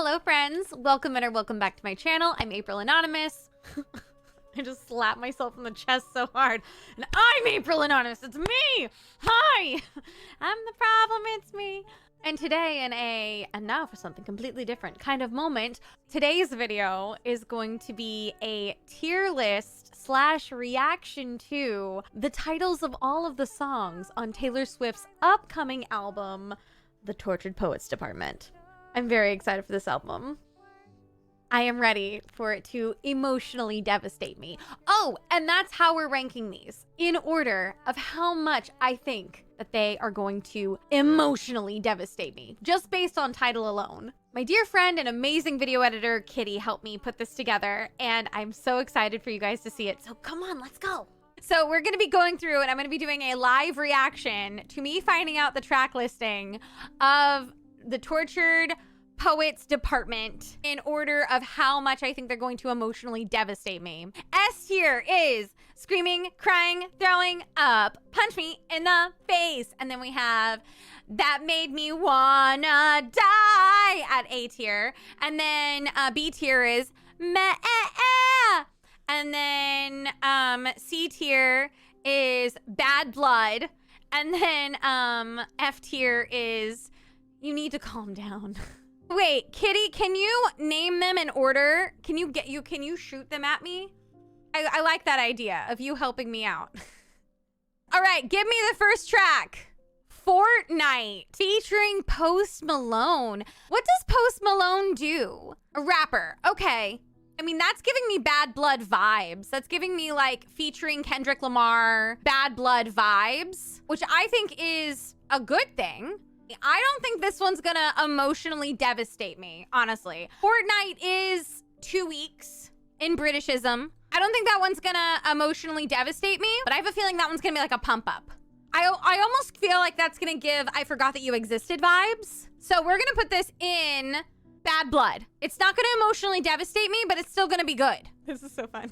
Hello friends, welcome in or welcome back to my channel. I'm April Anonymous. I just slapped myself in the chest so hard. And I'm April Anonymous, it's me! Hi! I'm the problem, it's me. And today and now for something completely different kind of moment, today's video is going to be a tier list / reaction to the titles of all of the songs on Taylor Swift's upcoming album, The Tortured Poets Department. I'm very excited for this album. I am ready for it to emotionally devastate me. Oh, and that's how we're ranking these, in order of how much I think that they are going to emotionally devastate me, just based on title alone. My dear friend and amazing video editor, Kitty, helped me put this together, and I'm so excited for you guys to see it. So come on, let's go. So we're going to be going through, and I'm going to be doing a live reaction to me finding out the track listing of the Tortured Poets Department in order of how much I think they're going to emotionally devastate me. S tier is Screaming, Crying, Throwing Up, Punch Me in the Face. And then we have That Made Me Wanna Die at A tier. And then B tier is Meh. And then C tier is Bad Blood. And then F tier is You Need to Calm Down. Wait, Kitty, can you name them in order? Can you shoot them at me? I like that idea of you helping me out. All right, give me the first track. Fortnite featuring Post Malone. What does Post Malone do? A rapper. Okay. I mean, that's giving me Bad Blood vibes. That's giving me like featuring Kendrick Lamar, Bad Blood vibes, which I think is a good thing. I don't think this one's gonna emotionally devastate me, honestly. Fortnite is 2 weeks in Britishism. I don't think that one's gonna emotionally devastate me, but I have a feeling that one's gonna be like a pump up. I almost feel like that's gonna give I Forgot That You Existed vibes. So we're gonna put this in Bad Blood. It's not gonna emotionally devastate me, but it's still gonna be good. This is so fun.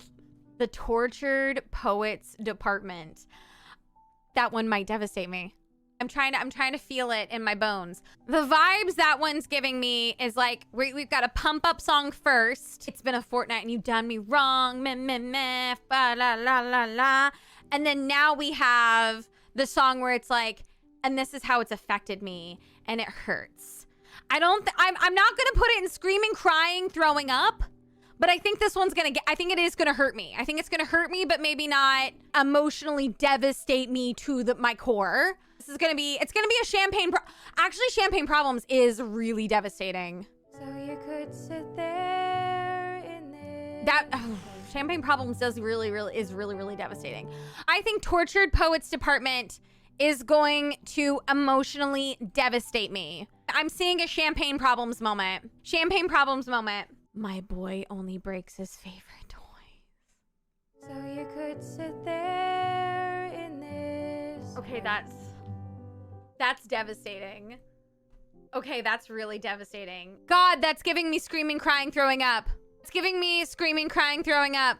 The Tortured Poets Department. That one might devastate me. I'm trying to feel it in my bones. The vibes that one's giving me is like, we've got a pump up song first. It's been a fortnight and you've done me wrong. Meh, meh, meh, ba, la, la, la, la. And then now we have the song where it's like, and this is how it's affected me and it hurts. I'm not gonna put it in Screaming, Crying, Throwing Up, but I think this one's I think it is gonna hurt me. I think it's gonna hurt me, but maybe not emotionally devastate me to my core. It's gonna be a actually Champagne Problems is really devastating. So you could sit there in this. Champagne Problems is really devastating. I think Tortured Poets Department is going to emotionally devastate me. I'm seeing a Champagne Problems moment. Champagne Problems moment. My boy only breaks his favorite toys. So you could sit there in this. Okay, that's devastating. Okay, that's really devastating. God, that's giving me Screaming, Crying, Throwing Up. It's giving me Screaming, Crying, Throwing Up.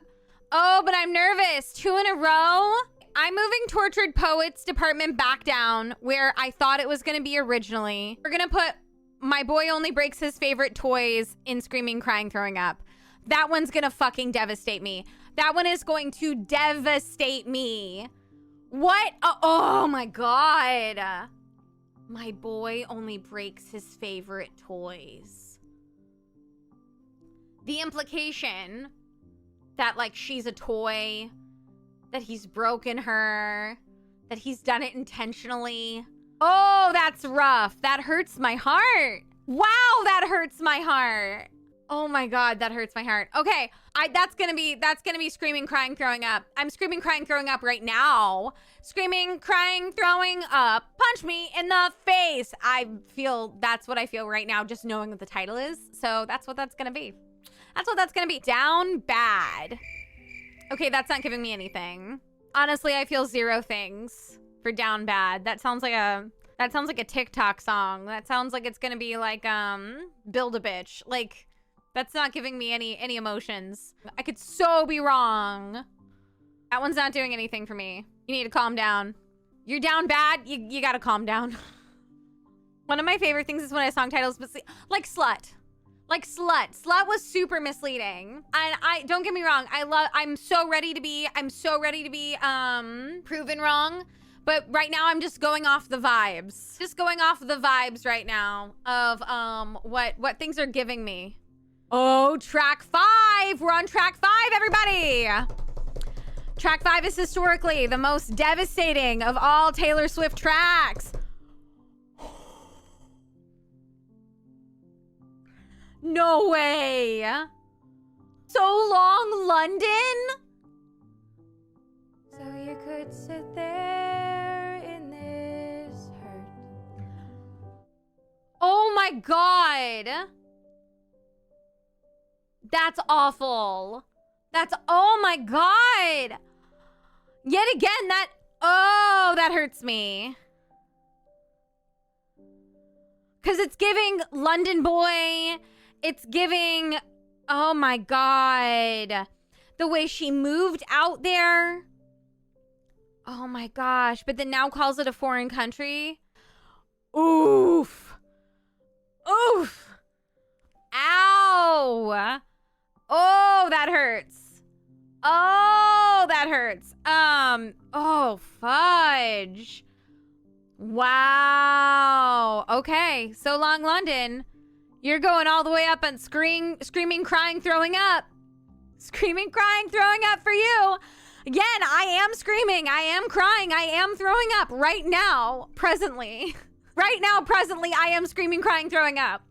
Oh, but I'm nervous. 2 in a row? I'm moving Tortured Poets Department back down where I thought it was gonna be originally. We're gonna put My Boy Only Breaks His Favorite Toys in Screaming, Crying, Throwing Up. That one's gonna fucking devastate me. That one is going to devastate me. What? Oh my God. My boy only breaks his favorite toys. The implication that like she's a toy, that he's broken her, that he's done it intentionally. Oh, that's rough. That hurts my heart. Wow, that hurts my heart. Oh my God, that hurts my heart. Okay, that's gonna be Screaming, Crying, Throwing Up. I'm Screaming, Crying, Throwing Up right now. Screaming, Crying, Throwing Up. Punch me in the face. That's what I feel right now, just knowing what the title is. So that's what that's gonna be. That's what that's gonna be. Down Bad. Okay, that's not giving me anything. Honestly, I feel 0 things for Down Bad. That sounds like a TikTok song. That sounds like it's gonna be like Build a Bitch. Like, that's not giving me any emotions. I could so be wrong. That one's not doing anything for me. You need to calm down. You're down bad, you gotta calm down. One of my favorite things is when I song titles, but like Slut. Like slut. Slut was super misleading. And don't get me wrong, I'm so ready to be proven wrong. But right now I'm just going off the vibes. Just going off the vibes right now of what things are giving me. Oh, track 5. We're on track 5, everybody. Track 5 is historically the most devastating of all Taylor Swift tracks. No way. So Long, London? So you could sit there in this hurt. Oh my God. That's awful. Oh my God. Yet again, that hurts me. Because it's giving London Boy. It's giving, oh my God. The way she moved out there. Oh my gosh. But then now calls it a foreign country. Oof. Oof. Ow. Oh, that hurts. Oh, that hurts. Oh, fudge. Wow. Okay. So Long, London. You're going all the way up and screaming, crying, throwing up. Screaming, crying, throwing up for you. Again, I am screaming, I am crying, I am throwing up right now, presently. Right now, presently, I am screaming, crying, throwing up.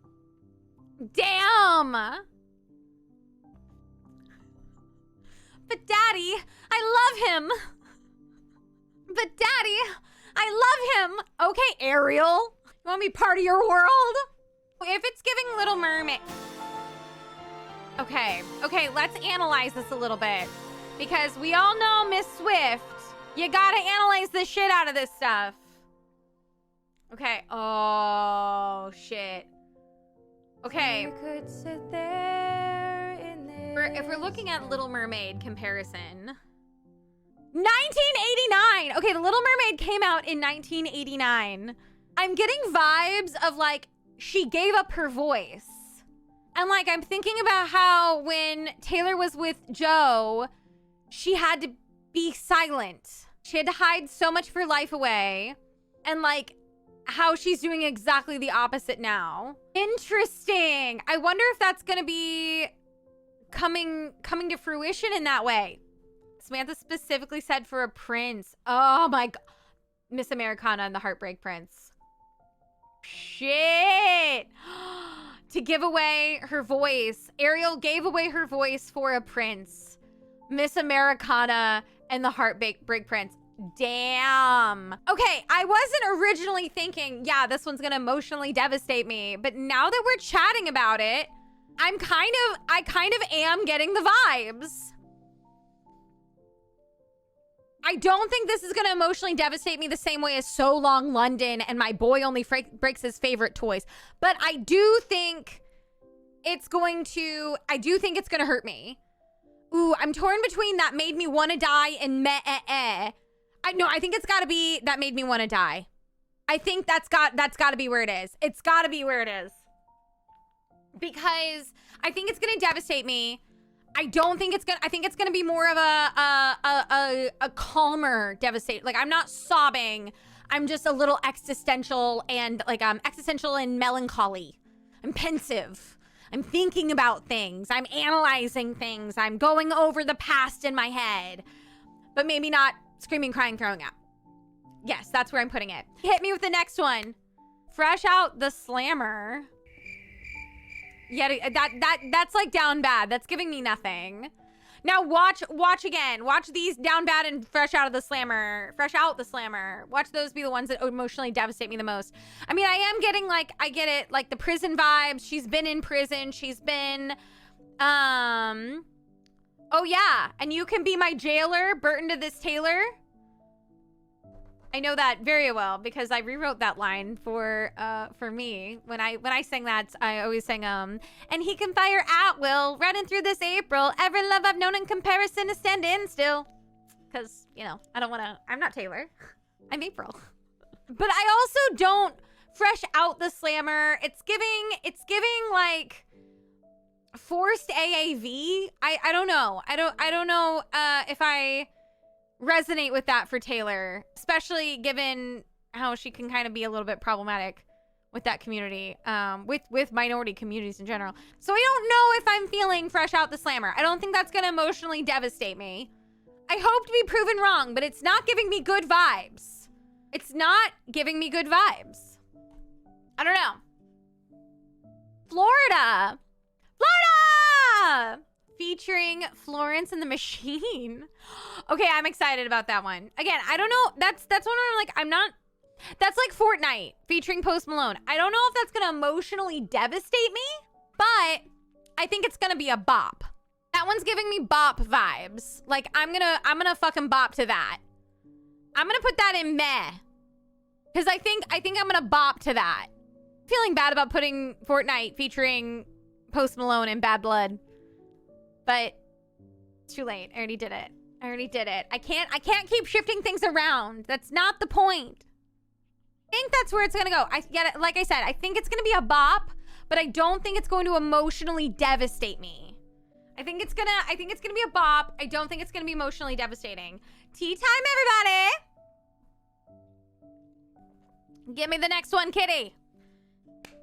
Damn. But Daddy, I love him. But Daddy, I love him. Okay, Ariel. You want me part of your world? If it's giving Little Mermaid. Okay, let's analyze this a little bit. Because we all know Miss Swift. You gotta analyze the shit out of this stuff. Okay, oh, shit. Okay. So you could sit there in this. If we're looking at Little Mermaid comparison. 1989! Okay, The Little Mermaid came out in 1989. I'm getting vibes of like, she gave up her voice. And like, I'm thinking about how when Taylor was with Joe, she had to be silent. She had to hide so much of her life away. And like, how she's doing exactly the opposite now. Interesting. I wonder if that's gonna be coming to fruition in that way. Samantha specifically said for a prince. Oh my God. Miss Americana and the Heartbreak Prince. Shit. To give away her voice. Ariel gave away her voice for a prince. Miss Americana and the Heartbreak Prince. Damn. Okay, I wasn't originally thinking, yeah, this one's gonna emotionally devastate me. But now that we're chatting about it, I kind of am getting the vibes. I don't think this is going to emotionally devastate me the same way as So Long London and My Boy Only Breaks His Favorite Toys. But I do think it's going to hurt me. Ooh, I'm torn between That Made Me Wanna Die and Meh-eh-eh. I think it's got to be That Made Me Wanna Die. I think that's got to be where it is. It's got to be where it is. Because I think it's going to devastate me. I think it's gonna be more of a calmer devastation. Like, I'm not sobbing. I'm just a little existential and melancholy. I'm pensive. I'm thinking about things. I'm analyzing things. I'm going over the past in my head. But maybe not screaming, crying, throwing up. Yes, that's where I'm putting it. Hit me with the next one. Fresh Out the Slammer. Yeah, that's like down bad. That's giving me nothing. Now watch again. Watch these down bad and Fresh Out the Slammer. Watch those be the ones that emotionally devastate me the most. I mean, I am getting like, I get it, like the prison vibes. She's been in prison. She's been, oh yeah. And you can be my jailer, Burton to this Taylor. I know that very well because I rewrote that line for me. When I sang that, I always sang and he can fire at will, running through this April. Every love I've known in comparison is standing still. Cause you know, I'm not Taylor. I'm April. But I also don't Fresh Out the Slammer. It's giving like forced AAV, I don't know. I don't know if I resonate with that for Taylor, especially given how she can kind of be a little bit problematic with that community, with minority communities in general. So I don't know if I'm feeling fresh out the slammer. I don't think that's gonna emotionally devastate me. I hope to be proven wrong, but it's not giving me good vibes. It's not giving me good vibes. I don't know. Florida! Florida! Featuring Florence and the Machine. Okay, I'm excited about that one. Again, I don't know. That's one where I'm like, I'm not. That's like Fortnite featuring Post Malone. I don't know if that's gonna emotionally devastate me, but I think it's gonna be a bop. That one's giving me bop vibes. Like I'm gonna fucking bop to that. I'm gonna put that in meh. Cause I think I'm gonna bop to that. Feeling bad about putting Fortnite featuring Post Malone in Bad Blood. But it's too late. I already did it. I can't keep shifting things around. That's not the point. I think that's where it's gonna go. I get it. Like I said, I think it's gonna be a bop, but I don't think it's going to emotionally devastate me. I think it's gonna be a bop. I don't think it's gonna be emotionally devastating. Tea time, everybody. Give me the next one, kitty.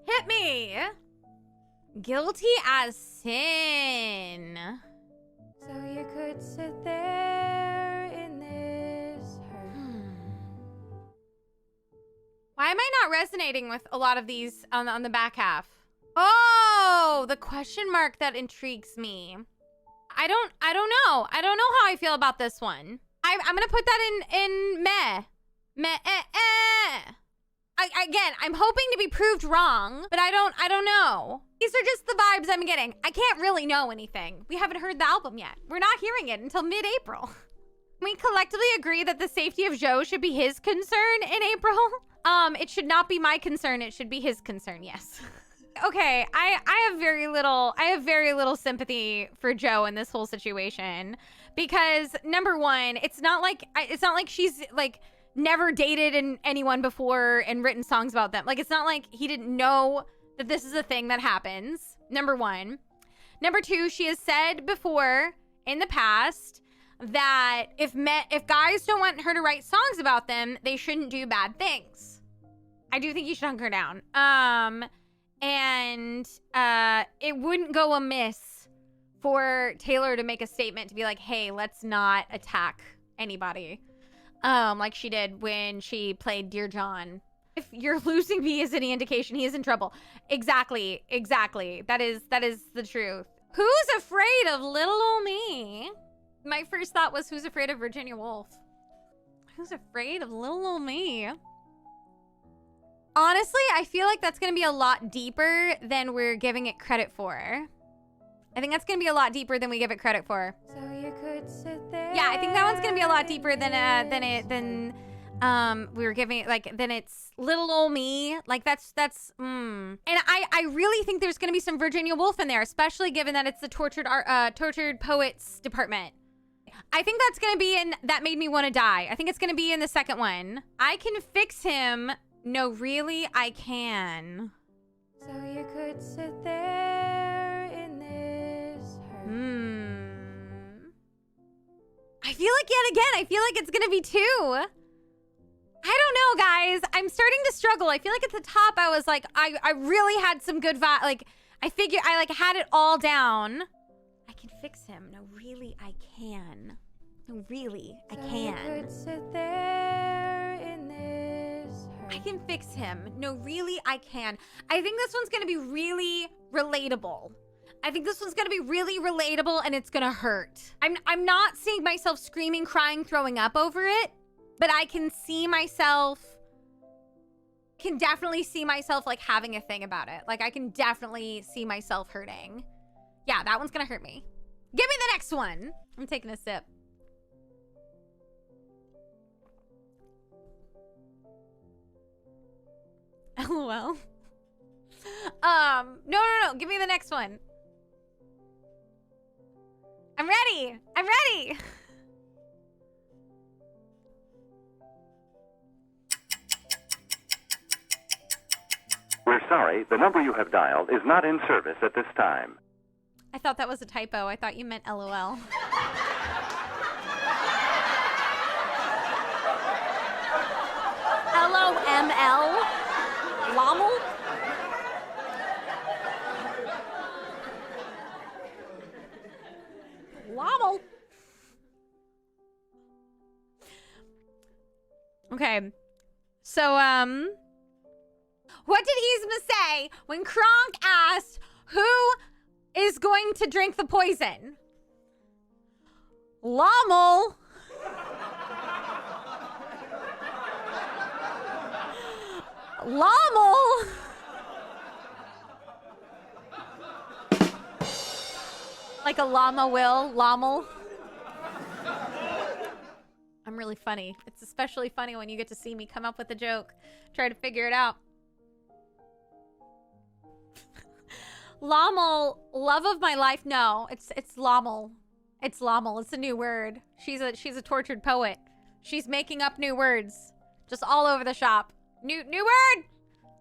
Hit me. Guilty as sin. So you could sit there in this hurt. Why am I not resonating with a lot of these on the back half? Oh, the question mark that intrigues me. I don't know. I don't know how I feel about this one. I'm gonna put that in meh. Again, I'm hoping to be proved wrong, but I don't know. These are just the vibes I'm getting. I can't really know anything. We haven't heard the album yet. We're not hearing it until mid-April. We collectively agree that the safety of Joe should be his concern in April. It should not be my concern. It should be his concern. Yes. Okay, I have very little sympathy for Joe in this whole situation because number one, it's not like she's like never dated anyone before and written songs about them. Like, it's not like he didn't know that this is a thing that happens. Number one. Number two, she has said before in the past that if guys don't want her to write songs about them, they shouldn't do bad things. I do think you should hunker down. And it wouldn't go amiss for Taylor to make a statement to be like, hey, let's not attack anybody. Like she did when she played Dear John. If you're losing me is any indication, he is in trouble. Exactly. That is the truth. Who's afraid of little old me? My first thought was, who's afraid of Virginia Woolf? Who's afraid of little old me? Honestly, I feel like that's going to be a lot deeper than we're giving it credit for. I think that's going to be a lot deeper than we give it credit for. So you could sit there. Yeah, I think that one's going to be a lot deeper than we were giving it, like, than it's little old me. Like, that's And I really think there's going to be some Virginia Woolf in there, especially given that it's the tortured poets department. I think that's going to be in That Made Me Want to Die. I think it's going to be in the second one. I can fix him. No, really, I can. So you could sit there in this hurt. I feel like it's gonna be two. I don't know, guys. I'm starting to struggle. I feel like at the top I was like, I really had some good vibe. Like, I figured I like had it all down. I can fix him. No, really, I can. No, really, I can. So you could sit there in this hurt. I can fix him. No, really, I can. I think this one's gonna be really relatable. And it's gonna hurt. I'm not seeing myself screaming, crying, throwing up over it, but I can definitely see myself like having a thing about it. Like, I can definitely see myself hurting. Yeah, that one's gonna hurt me. Give me the next one. I'm taking a sip. LOL. No. Give me the next one. I'm ready. We're sorry, the number you have dialed is not in service at this time. I thought that was a typo. I thought you meant LOL. LOML? Lommel? Lommel? Okay. So, what did Yzma say when Kronk asked who is going to drink the poison? Lommel. Lommel. Like a llama will. Lommel. I'm really funny. It's especially funny when you get to see me come up with a joke. Try to figure it out. Lommel, love of my life. No, it's Lommel. It's Lommel. It's a new word. She's a tortured poet. She's making up new words just all over the shop. New word.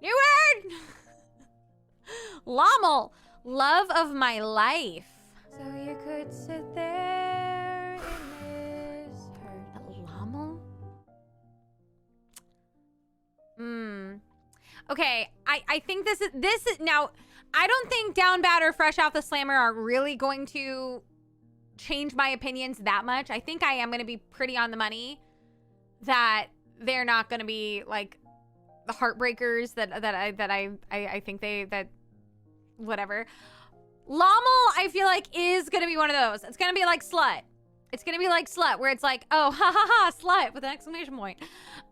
New word. Lommel, love of my life. So you could sit there in this hurt. Lommel? Okay, I think this is now, I don't think Down Bad or Fresh Off the Slammer are really going to change my opinions that much. I think I am going to be pretty on the money that they're not going to be like the heartbreakers that I think that whatever. Lommel, I feel like, is going to be one of those. It's going to be like Slut. It's going to be like Slut, where it's like, oh, ha ha ha, Slut, with an exclamation point.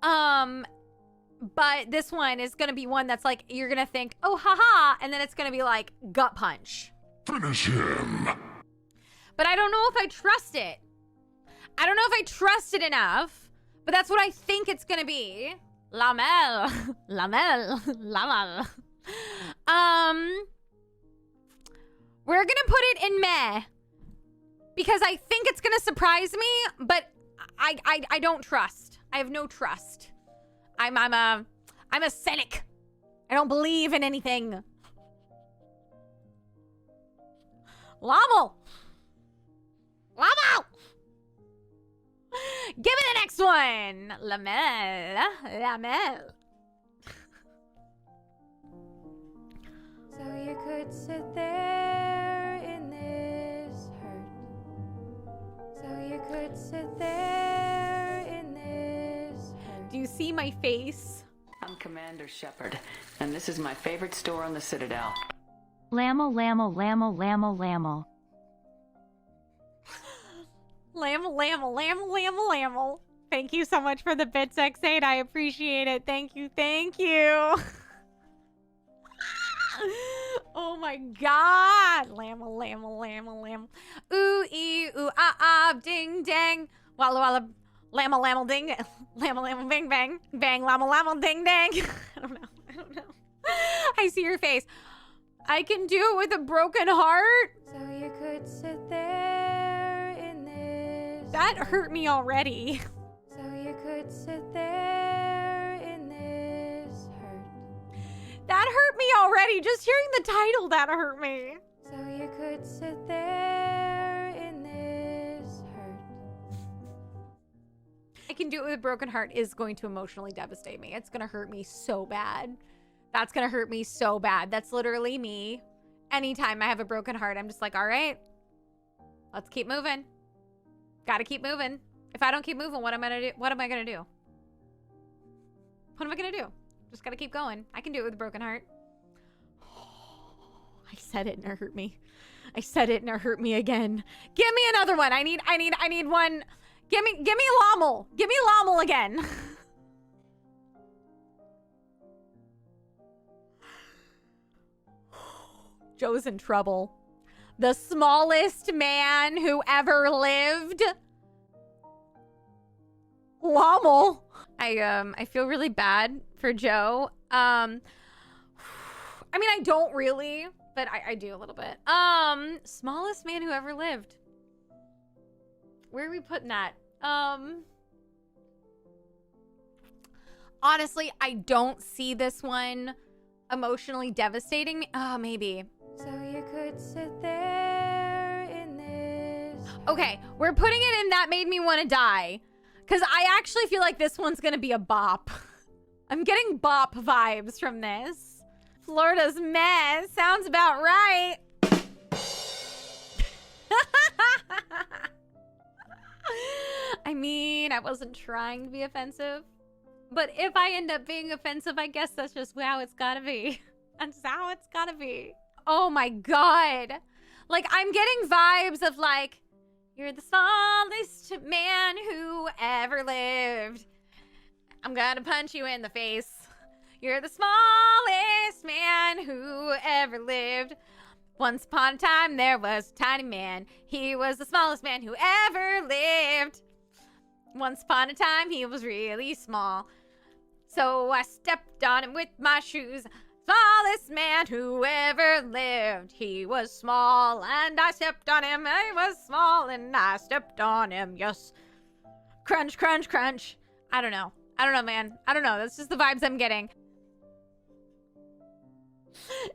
But this one is going to be one that's like, you're going to think, oh, ha ha, and then it's going to be like, gut punch. Finish him. But I don't know if I trust it. I don't know if I trust it enough, but that's what I think it's going to be. Lamel. Lamel. Lamel. We're gonna put it in meh because I think it's gonna surprise me, but I don't trust. I have no trust. I'm a cynic. I don't believe in anything. Lommel. Lommel. Give me the next one. Lamel. Lamel. So you could sit there in this hurt. So you could sit there in this hurt. Do you see my face? I'm Commander Shepard, and this is my favorite store on the Citadel. Lamel, lamel, lamel, lamel, lamel. Lamel, lamel, lamel, lamel, lamel. Thank you so much for the bits, X8. I appreciate it. Thank you, thank you. Oh my god. Lamel, lamel, lamel, lamel. Ooh, ee, ooh, ah, ah, ding, dang. Walla, walla, lamel, lamel, ding. Lamel, lamel, bing, bang. Bang, lamel, lamel, ding, dang. I don't know. I see your face. I can do it with a broken heart. So you could sit there in this. That hurt me already. So you could sit there in this hurt. That hurt me already. Just hearing the title, that hurt me. So you could sit there in this hurt. I can do it with a broken heart is going to emotionally devastate me. It's going to hurt me so bad. That's going to hurt me so bad. That's literally me. Anytime I have a broken heart, I'm just like, all right, let's keep moving. Got to keep moving. If I don't keep moving, what am I going to do? What am I going to do? What am I going to do? Just got to keep going. I can do it with a broken heart. I said it and it hurt me. I said it and it hurt me again. Give me another one. I need one. Give me Lommel. Give me Lommel again. Joe's in trouble. The smallest man who ever lived. Lommel. I feel really bad for Joe. I mean, I don't really, but I do a little bit. Smallest man who ever lived. Where are we putting that? Honestly, I don't see this one emotionally devastating me. Oh, maybe. So you could sit there Okay, we're putting it in That Made Me Want to Die. Because I actually feel like this one's going to be a bop. I'm getting bop vibes from this. Florida's mess. Sounds about right. I mean, I wasn't trying to be offensive. But if I end up being offensive, I guess that's just how it's gotta be. That's how it's gotta be. Oh my god. Like, I'm getting vibes of like, you're the smallest man who ever lived. I'm gonna punch you in the face. You're the smallest man who ever lived. Once upon a time, there was a tiny man. He was the smallest man who ever lived. Once upon a time, he was really small. So I stepped on him with my shoes. Smallest man who ever lived. He was small and I stepped on him. He was small and I stepped on him. Yes. Crunch, crunch, crunch. I don't know. I don't know, man. I don't know. That's just the vibes I'm getting.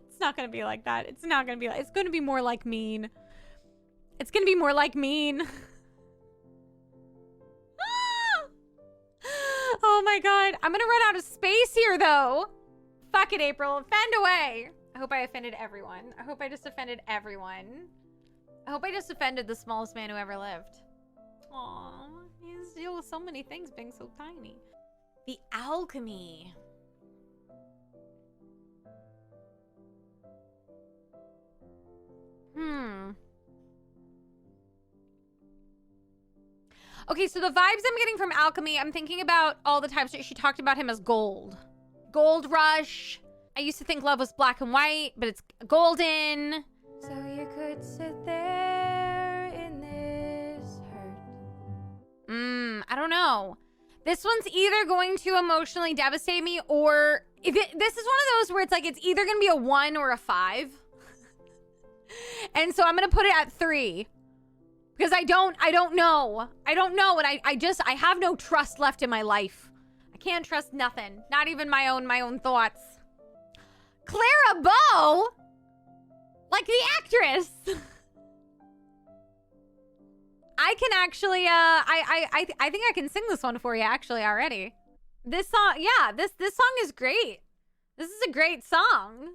It's not going to be like that. It's not going to be like... It's going to be more like Mean. It's going to be more like Mean. Oh my god. I'm going to run out of space here, though. Fuck it, April. Offend away. I hope I offended everyone. I hope I just offended everyone. I hope I just offended the smallest man who ever lived. Aww. He has to deal with so many things being so tiny. The alchemy. Okay, so the vibes I'm getting from alchemy, I'm thinking about all the times that she talked about him as gold. Gold rush. I used to think love was black and white, but it's golden. So you could sit there in this hurt. I don't know. This one's either going to emotionally devastate me or this is one of those where it's like, it's either going to be a 1 or a 5. And so I'm going to put it at 3. Because I don't know. I don't know. And I have no trust left in my life. I can't trust nothing. Not even my own thoughts. Clara Bow? Like the actress. I can actually, I think I can sing this one for you actually already. This song, yeah, this song is great. This is a great song.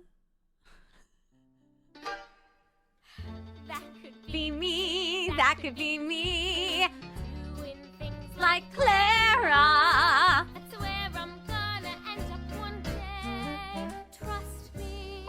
That could be me, that could be me. Doing things like Clara. That's where I'm gonna end up one day. Trust me.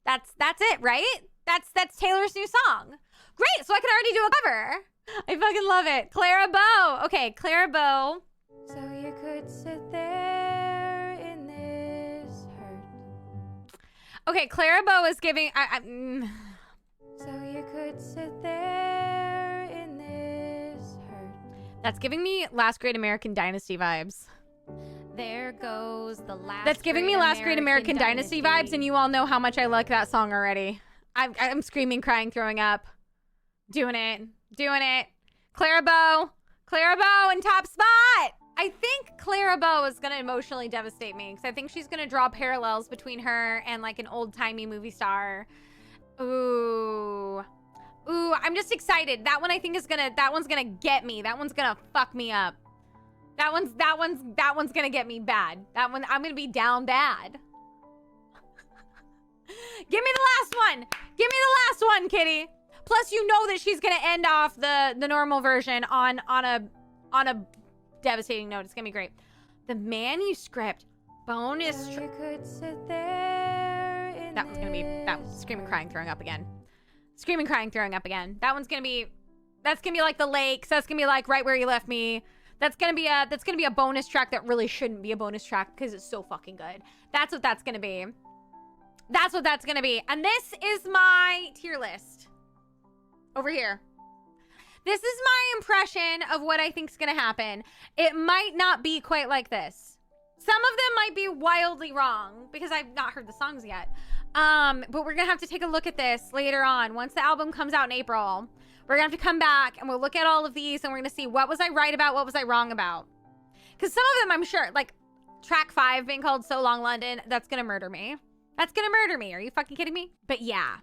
That's it, right? That's Taylor's new song. Great, so I can already do a cover. I fucking love it. Clara Bow. Okay, Clara Bow. So you could sit there in this hurt. Okay, Clara Bow is giving... So you could sit there in this hurt. That's giving me Last Great American Dynasty vibes. There goes the last. That's giving me Last Great American Dynasty vibes, and you all know how much I like that song already. I'm screaming, crying, throwing up. Doing it. Clara Bow in top spot. I think Clara Bow is going to emotionally devastate me because I think she's going to draw parallels between her and like an old-timey movie star. Ooh, I'm just excited. That one I think is that one's gonna get me. That one's gonna fuck me up. That one's gonna get me bad. That one, I'm gonna be down bad. Give me the last one. Give me the last one, kitty. Plus, you know that she's gonna end off the normal version on a devastating note. It's gonna be great. The manuscript bonus. You could sit there in that one's gonna be screaming, crying, throwing up again. Screaming, crying, throwing up again. That one's gonna be. That's gonna be like the lakes. That's gonna be like right where you left me. That's gonna be a bonus track that really shouldn't be a bonus track because it's so fucking good. That's what that's gonna be. That's what that's gonna be. And this is my tier list. Over here. This is my impression of what I think is gonna happen. It might not be quite like this. Some of them might be wildly wrong because I've not heard the songs yet. But we're gonna have to take a look at this later on. Once the album comes out in April, we're gonna have to come back and we'll look at all of these and we're gonna see what was I right about, what was I wrong about. Because some of them I'm sure, like track 5 being called So Long London, that's gonna murder me. That's gonna murder me. Are you fucking kidding me? But yeah,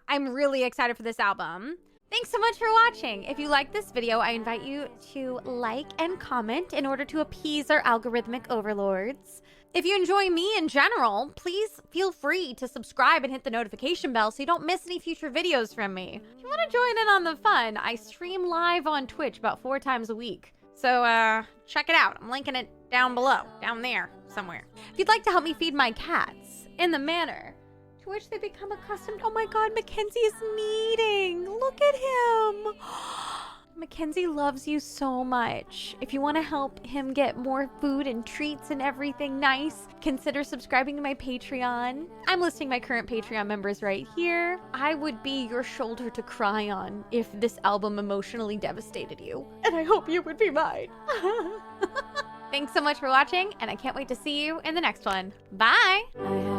I'm really excited for this album. Thanks so much for watching. If you like this video, I invite you to like and comment in order to appease our algorithmic overlords. If you enjoy me in general, please feel free to subscribe and hit the notification bell so you don't miss any future videos from me. If you want to join in on the fun, I stream live on Twitch about 4 times a week. So check it out. I'm linking it down below, down there somewhere. If you'd like to help me feed my cats in the manner to which they become accustomed. Oh my God, Mackenzie is kneading. Look at him. Mackenzie loves you so much. If you want to help him get more food and treats and everything nice, consider subscribing to my Patreon. I'm listing my current Patreon members right here. I would be your shoulder to cry on if this album emotionally devastated you. And I hope you would be mine. Thanks so much for watching, and I can't wait to see you in the next one. Bye!